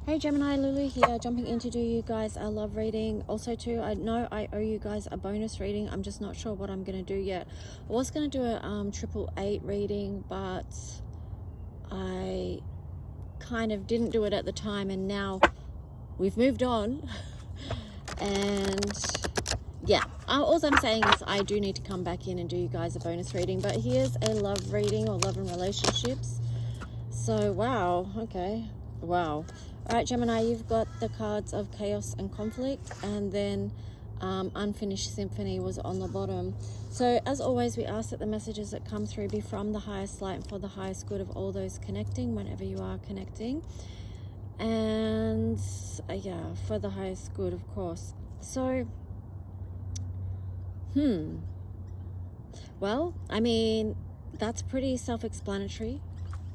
Hey Gemini, Lulu here, jumping in to do you guys a love reading. Also too, I know I owe you guys a bonus reading. I'm just not sure what I'm going to do yet. I was going to do a 888 reading, but I kind of didn't do it at the time, and now we've moved on. And yeah, all I'm saying is I do need to come back in and do you guys a bonus reading. But here's a love reading, or love and relationships. So wow, okay, wow. All right, Gemini, you've got the cards of chaos and conflict, and then unfinished symphony was on the bottom. So as always, we ask that the messages that come through be from the highest light and for the highest good of all those connecting, whenever you are connecting, and yeah, for the highest good, of course. So well, I mean, that's pretty self-explanatory.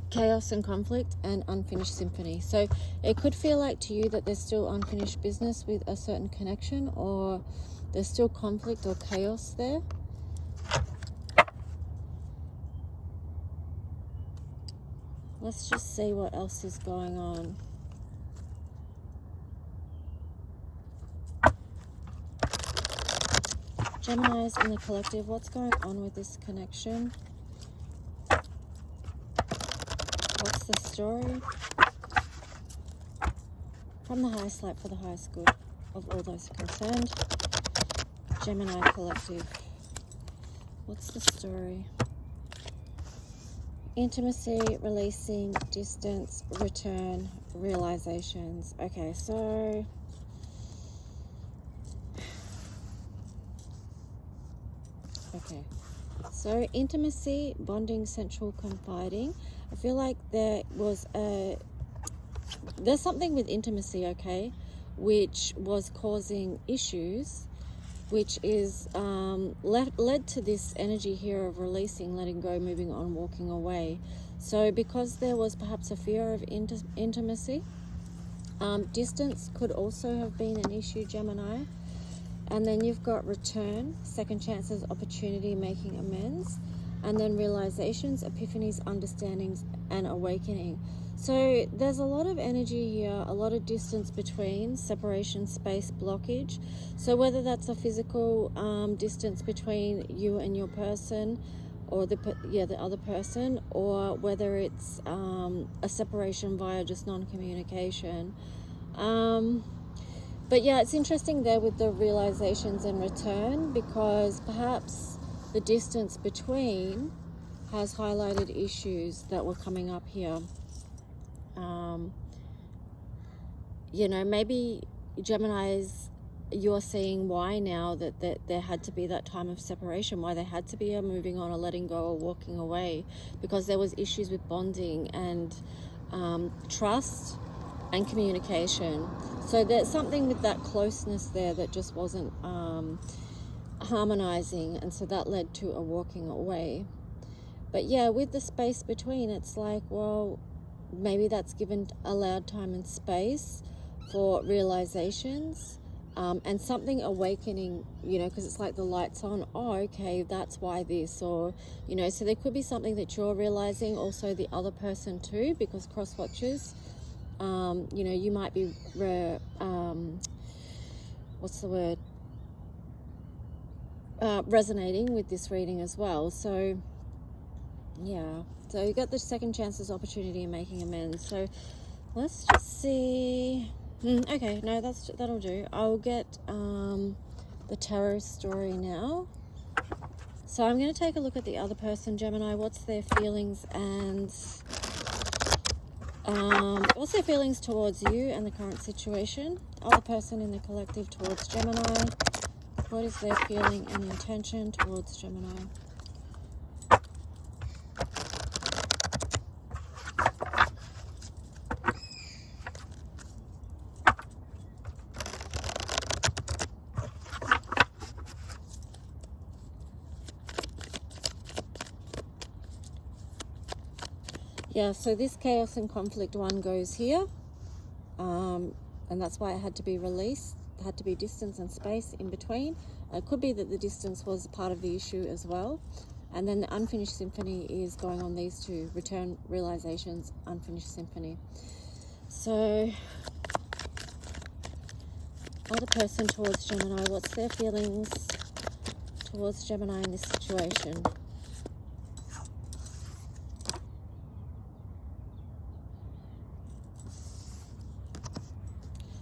Chaos and conflict and unfinished symphony. So it could feel like to you that there's still unfinished business with a certain connection, or there's still conflict or chaos there. Let's just see what else is going on. Geminis in the collective, what's going on with this connection? What's the story? From the highest light for the highest good of all those concerned. Gemini collective. What's the story? Intimacy, releasing, distance, return, realizations. Okay, so so intimacy, bonding, sensual, confiding. I feel like there's something with intimacy, okay, which was causing issues, which is led to this energy here of releasing, letting go, moving on, walking away. So because there was perhaps a fear of intimacy, distance could also have been an issue, Gemini. And then you've got return, second chances, opportunity, making amends, and then realizations, epiphanies, understandings, and awakening. So there's a lot of energy here, a lot of distance between, separation, space, blockage. So whether that's a physical distance between you and your person, or the other person, or whether it's a separation via just non-communication. But yeah, it's interesting there with the realizations and return, because perhaps the distance between has highlighted issues that were coming up here. You know, maybe Geminis, you're seeing why now that there had to be that time of separation, why there had to be a moving on, or letting go, or walking away, because there was issues with bonding and trust and communication. So there's something with that closeness there that just wasn't harmonizing, and so that led to a walking away. But yeah, with the space between, it's like, well, maybe that's allowed time and space for realizations, and something awakening, you know, because it's like the light's on. Oh, okay, that's why this, or, you know, so there could be something that you're realizing, also the other person too, because cross watchers, you know, you might be resonating with this reading as well. So yeah, so you got the second chances, opportunity, and making amends. So let's just see. Okay, no, that'll do. I'll get the tarot story now. So I'm going to take a look at the other person, Gemini. What's their feelings, and what's their feelings towards you and the current situation? Other person in the collective towards Gemini. What is their feeling and intention towards Gemini? Yeah, so this chaos and conflict one goes here, and that's why it had to be released. There had to be distance and space in between. It could be that the distance was part of the issue as well. And then the unfinished symphony is going on these two, return, realizations, unfinished symphony. So Other person towards Gemini, what's their feelings towards Gemini in this situation?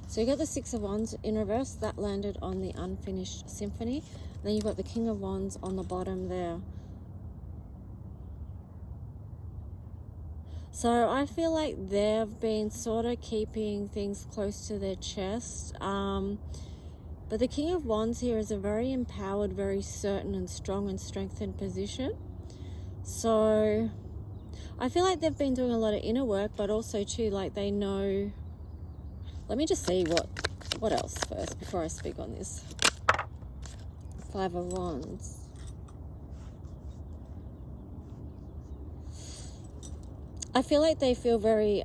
So you got the Six of Wands in reverse, that landed on the Unfinished Symphony. Then you've got the King of Wands on the bottom there. So I feel like they've been sort of keeping things close to their chest. But the King of Wands here is a very empowered, very certain and strong and strengthened position. So I feel like they've been doing a lot of inner work, but also too, like they know. Let me just see what else first before I speak on this. Five of Wands. I feel like they feel very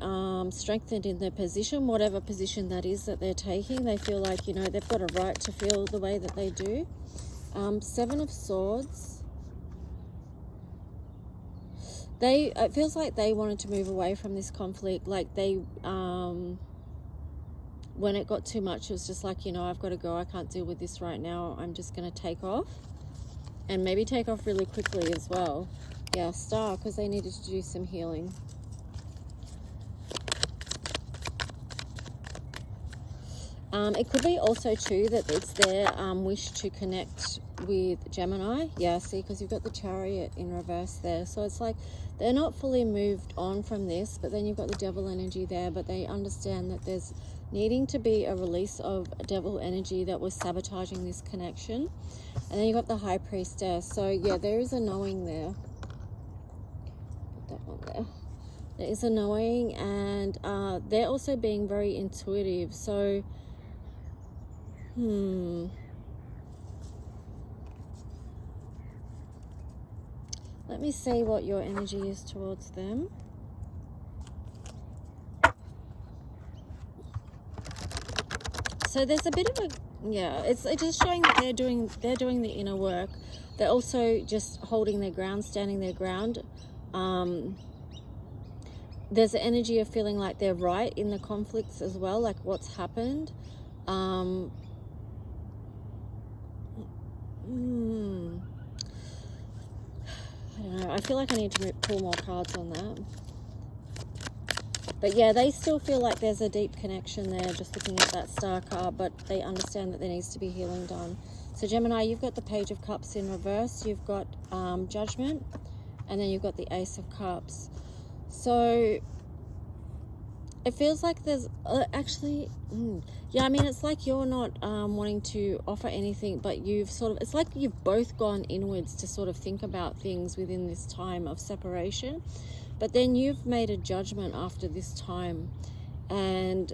strengthened in their position, whatever position that is that they're taking. They feel like, you know, they've got a right to feel the way that they do. Seven of Swords. It feels like they wanted to move away from this conflict. Like they, when it got too much, it was just like, you know, I've got to go. I can't deal with this right now. I'm just going to take off. And maybe take off really quickly as well. Yeah, Star, because they needed to do some healing. It could be also too that it's their wish to connect with Gemini. Yeah, see, because you've got the Chariot in reverse there. So it's like they're not fully moved on from this, but then you've got the Devil energy there. But they understand that there's needing to be a release of devil energy that was sabotaging this connection. And then you've got the High Priestess. So yeah, there is a knowing there. Put that one there. There is a knowing, and they're also being very intuitive. So let me see what your energy is towards them. So there's a bit of a, yeah, it's just showing that they're doing the inner work. They're also just holding their ground, standing their ground. There's an energy of feeling like they're right in the conflicts as well, like what's happened. I don't know. I feel like I need to pull more cards on that. But yeah, they still feel like there's a deep connection there, just looking at that Star card, but they understand that there needs to be healing done. So Gemini, you've got the Page of Cups in reverse, you've got Judgment, and then you've got the Ace of Cups. So it feels like there's yeah, I mean, it's like you're not wanting to offer anything, but you've sort of, it's like you've both gone inwards to sort of think about things within this time of separation. But then you've made a judgment after this time, and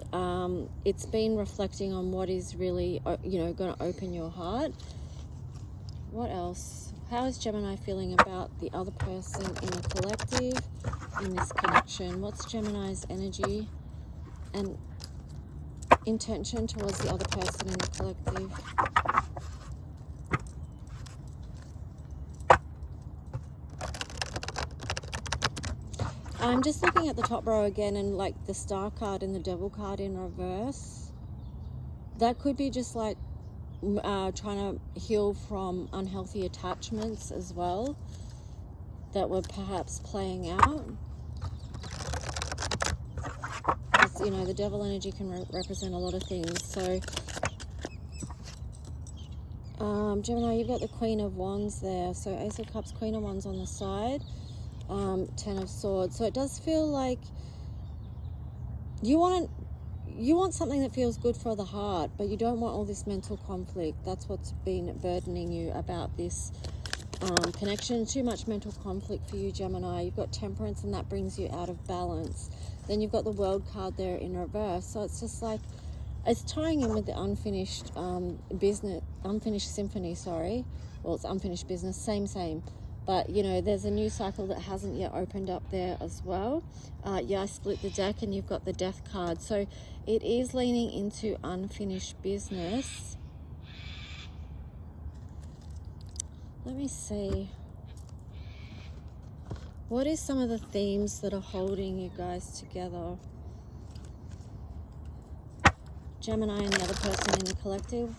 it's been reflecting on what is really, you know, going to open your heart. What else? How is Gemini feeling about the other person in the collective, in this connection? What's Gemini's energy and intention towards the other person in the collective? I'm just looking at the top row again, and like the Star card and the Devil card in reverse. That could be just like trying to heal from unhealthy attachments as well that were perhaps playing out. Because, you know, the Devil energy can represent a lot of things. So Gemini, you've got the Queen of Wands there. So Ace of Cups, Queen of Wands on the side. Ten of Swords. So it does feel like you want something that feels good for the heart, but you don't want all this mental conflict. That's what's been burdening you about this connection. Too much mental conflict for you, Gemini. You've got Temperance, and that brings you out of balance. Then you've got the World card there in reverse. So it's just like, it's tying in with the unfinished unfinished symphony, sorry. Well, it's unfinished business, same. But, you know, there's a new cycle that hasn't yet opened up there as well. Yeah, I split the deck, and you've got the Death card. So it is leaning into unfinished business. Let me see. What is some of the themes that are holding you guys together? Gemini and the other person in the collective.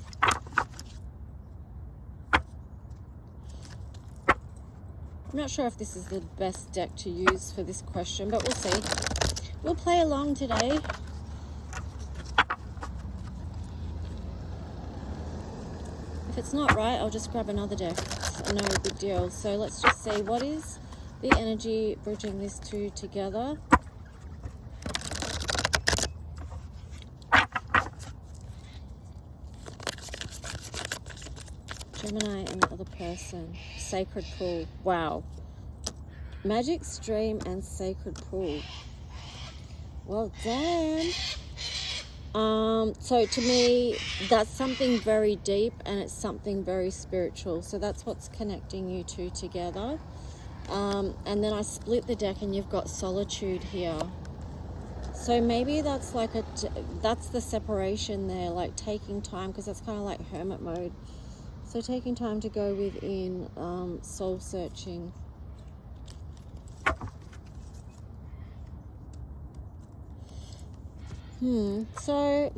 I'm not sure if this is the best deck to use for this question, but we'll see. We'll play along today. If it's not right, I'll just grab another deck. It's no big deal. So let's just see, what is the energy bridging these two together? Gemini and the other person. Sacred pool. Wow. Magic stream and sacred pool. Well, damn. So to me, that's something very deep and it's something very spiritual. So that's what's connecting you two together. And then I split the deck and you've got solitude here. So maybe that's like that's the separation there, like taking time, because that's kind of like hermit mode. So taking time to go within, soul searching. So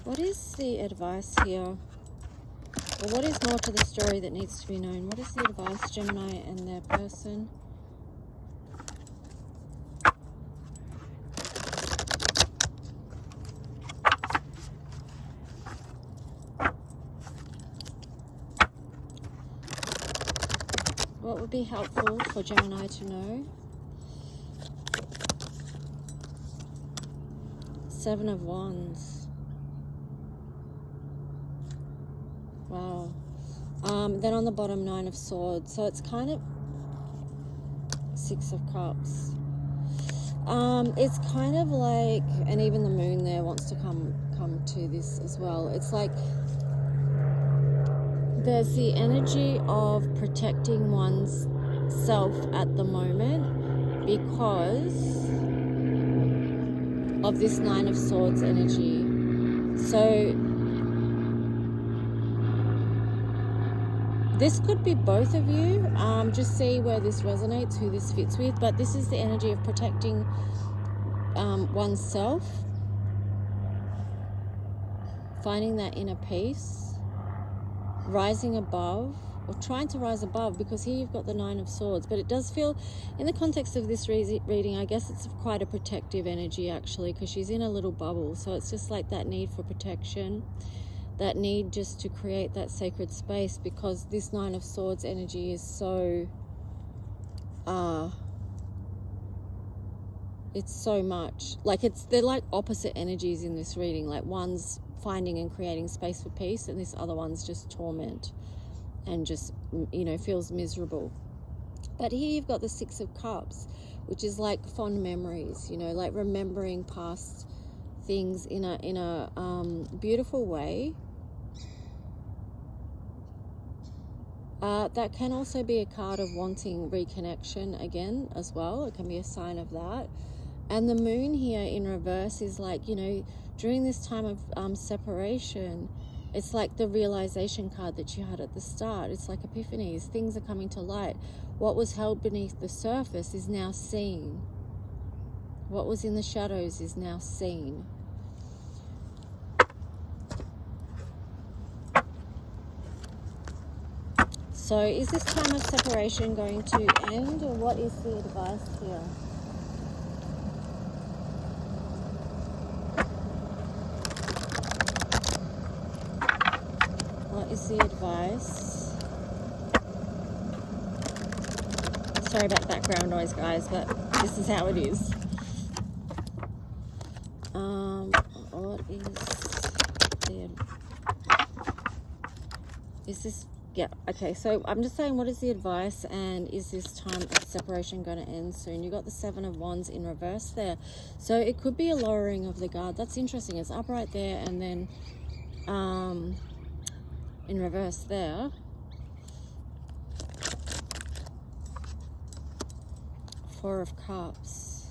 what is the advice here? Or what is more to the story that needs to be known? What is the advice, Gemini and their person? What would be helpful for Gemini to know? Seven of Wands. Wow. Then on the bottom, Nine of Swords. So it's kind of Six of Cups. It's kind of like, and even the moon there wants to come to this as well. It's like there's the energy of protecting one's self at the moment because of this Nine of Swords energy. So this could be both of you. Just see where this resonates, who this fits with. But this is the energy of protecting oneself, finding that inner peace, rising above, or trying to rise above, because here you've got the Nine of Swords. But it does feel, in the context of this reading, I guess it's quite a protective energy actually, because she's in a little bubble. So it's just like that need for protection, that need just to create that sacred space, because this Nine of Swords energy is so it's so much like they're like opposite energies in this reading. Like one's finding and creating space for peace, and this other one's just torment and just, you know, feels miserable. But here you've got the Six of Cups, which is like fond memories, you know, like remembering past things in a beautiful way. That can also be a card of wanting reconnection again as well. It can be a sign of that. And the moon here in reverse is like, you know, during this time of separation, it's like the realization card that you had at the start. It's like epiphanies. Things are coming to light. What was held beneath the surface is now seen. What was in the shadows is now seen. So is this time of separation going to end, or what is the advice here? What is the advice? Sorry about the background noise, guys, but this is how it is. What is this? Yeah, okay, so I'm just saying, what is the advice, and is this time of separation going to end soon? You got the Seven of Wands in reverse there. So it could be a lowering of the guard. That's interesting. It's up right there and then in reverse there. Four of Cups.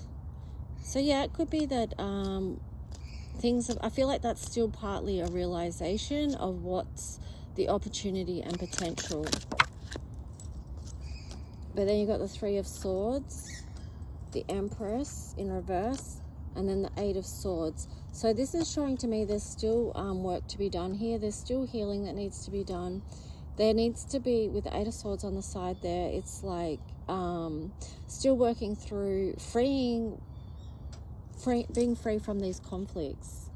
So yeah, it could be that I feel like that's still partly a realization of what's the opportunity and potential. But then you got the Three of Swords. the Empress in reverse, and then the Eight of Swords. So this is showing to me there's still work to be done here. There's still healing that needs to be done. There needs to be, with the Eight of Swords on the side there, it's like still working through being free from these conflicts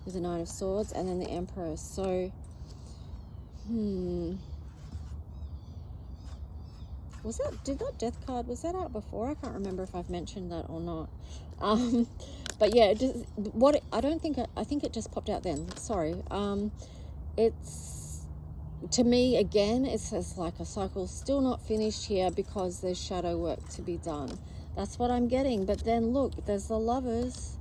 with the Nine of Swords and then the Empress. So did that Death card, was that out before? I can't remember if I've mentioned that or not. But yeah, I think it just popped out then. Sorry. It's, to me, again, it says like a cycle still not finished here because there's shadow work to be done. That's what I'm getting. But then look, there's the Lovers.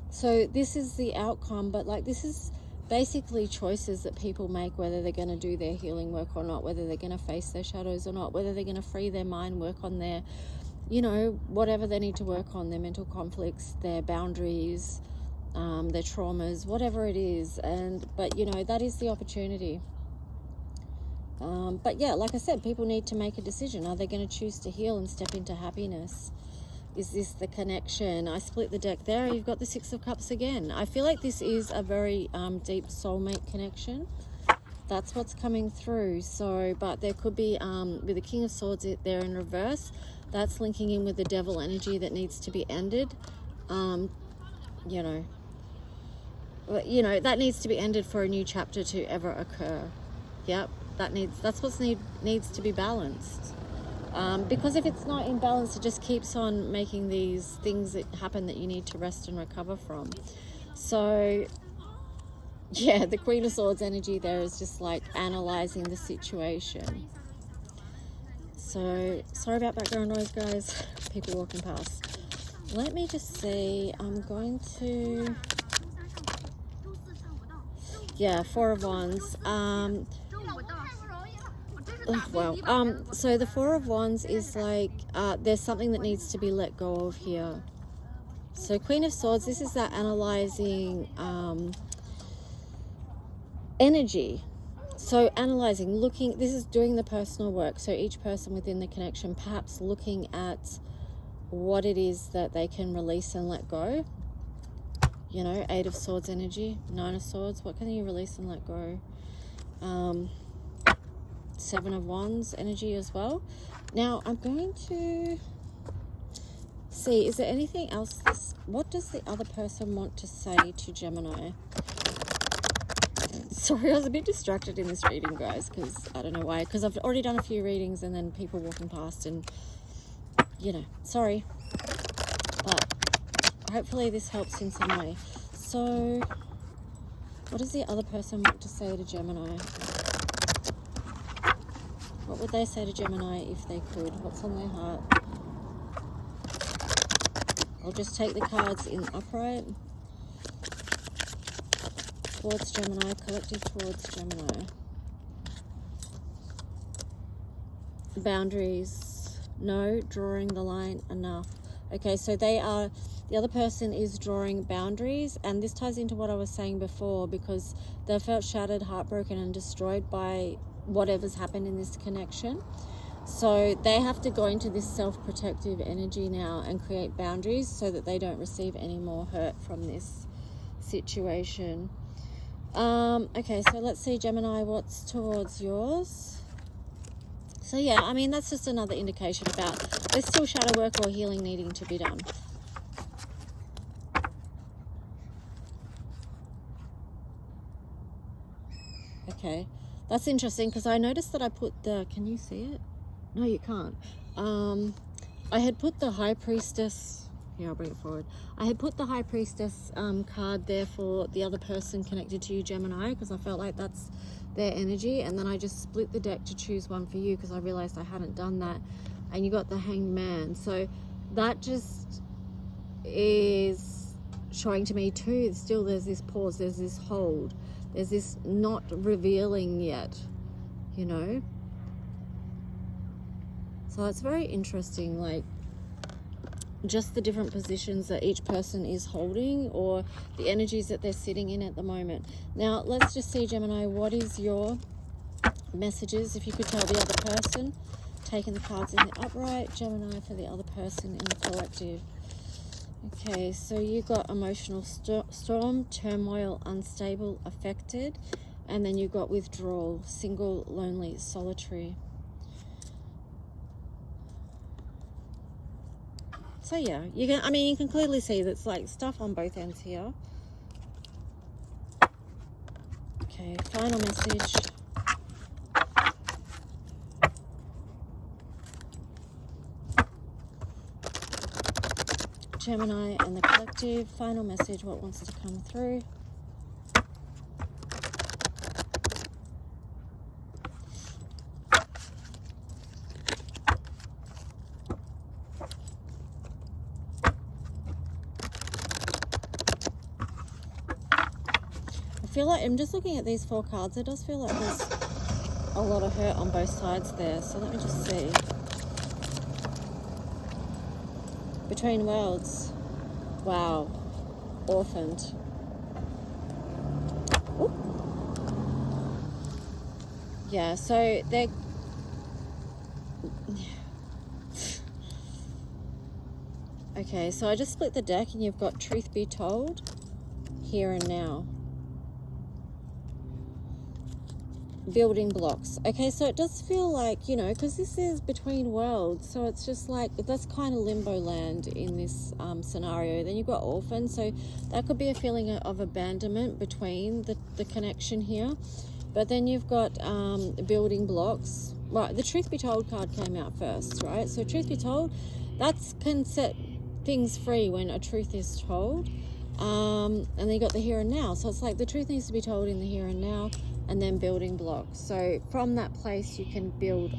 So this is the outcome, but like this is basically choices that people make, whether they're going to do their healing work or not, whether they're going to face their shadows or not, whether they're going to free their mind, work on their, you know, whatever they need to work on, their mental conflicts, their boundaries, their traumas, whatever it is. But you know, that is the opportunity. But yeah, like I said, people need to make a decision. Are they going to choose to heal and step into happiness? Is this the connection? I split the deck there. You've got the Six of Cups again. I feel like this is a very deep soulmate connection. That's what's coming through. So, but there could be, with the King of Swords there in reverse, that's linking in with the Devil energy that needs to be ended. You know, that needs to be ended for a new chapter to ever occur. Yep, that's what needs to be balanced. Because if it's not in balance, it just keeps on making these things that happen that you need to rest and recover from. So yeah, the Queen of Swords energy there is just like analyzing the situation. So sorry about background noise, guys. People walking past. Let me just see. I'm going to, yeah, Four of Wands. So the Four of Wands is like there's something that needs to be let go of here. So Queen of Swords, this is that analyzing energy. So analyzing, looking, this is doing the personal work. So each person within the connection perhaps looking at what it is that they can release and let go. You know, Eight of Swords energy, Nine of Swords, what can you release and let go? Seven of Wands energy as well. Now I'm going to see, is there anything else? What does the other person want to say to Gemini? Sorry, I was a bit distracted in this reading, guys, because I don't know why, because I've already done a few readings and then people walking past and, you know, sorry. But hopefully this helps in some way. So what does the other person want to say to Gemini? What would they say to Gemini if they could? What's on their heart? I'll just take the cards in upright. Towards Gemini, collective towards Gemini. Boundaries. No, drawing the line, enough. Okay, so the other person is drawing boundaries, and this ties into what I was saying before, because they felt shattered, heartbroken, and destroyed by whatever's happened in this connection. So they have to go into this self-protective energy now and create boundaries so that they don't receive any more hurt from this situation. Okay, so let's see, Gemini, what's towards yours? So yeah, I mean, that's just another indication about there's still shadow work or healing needing to be done. Okay, that's interesting, because I noticed that I put the, can you see it? No, you can't. I had put the High Priestess, here, I'll bring it forward. I had put the High Priestess card there for the other person connected to you, Gemini, because I felt like that's their energy, and then I just split the deck to choose one for you because I realized I hadn't done that, and you got the Hanged Man. So that just is showing to me too, still there's this pause, there's this hold, there's this not revealing yet, you know. So it's very interesting, like just the different positions that each person is holding, or the energies that they're sitting in at the moment. Now let's just see, Gemini, what is your messages, if you could tell the other person taking the cards in the upright. Gemini for the other person in the collective. Okay, so you got emotional storm, turmoil, unstable, affected, and then you got withdrawal, single, lonely, solitary. So yeah, you can, I mean, you can clearly see that's like stuff on both ends here. Okay, final message. Gemini and the collective, final message, what wants to come through. I feel like, I'm just looking at these 4 cards, it does feel like there's a lot of hurt on both sides there, so let me just see. Between worlds. Wow. Orphaned. Ooh. Yeah, so they're... Okay, so I just split the deck and you've got truth be told, here and now. Building blocks. Okay, so it does feel like, you know, because this is between worlds, so it's just like that's kind of limbo land in this scenario. Then you've got orphan, so that could be a feeling of abandonment between the connection here. But then you've got building blocks. Right, the truth be told card came out first, right? So truth be told, that's can set things free when a truth is told. And then you got the here and now, so it's like the truth needs to be told in the here and now, and then building blocks. So from that place you can build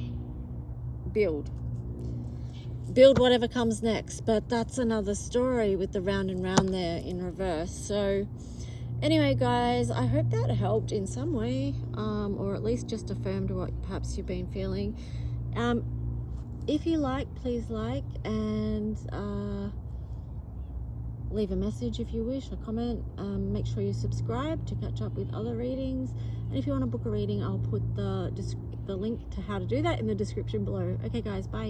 whatever comes next. But that's another story with the round and round there in reverse. So anyway guys, I hope that helped in some way, or at least just affirmed what perhaps you've been feeling. If you like, please like, and leave a message if you wish, a comment. Make sure you subscribe to catch up with other readings, and if you want to book a reading, I'll put the link to how to do that in the description below. Okay guys, bye.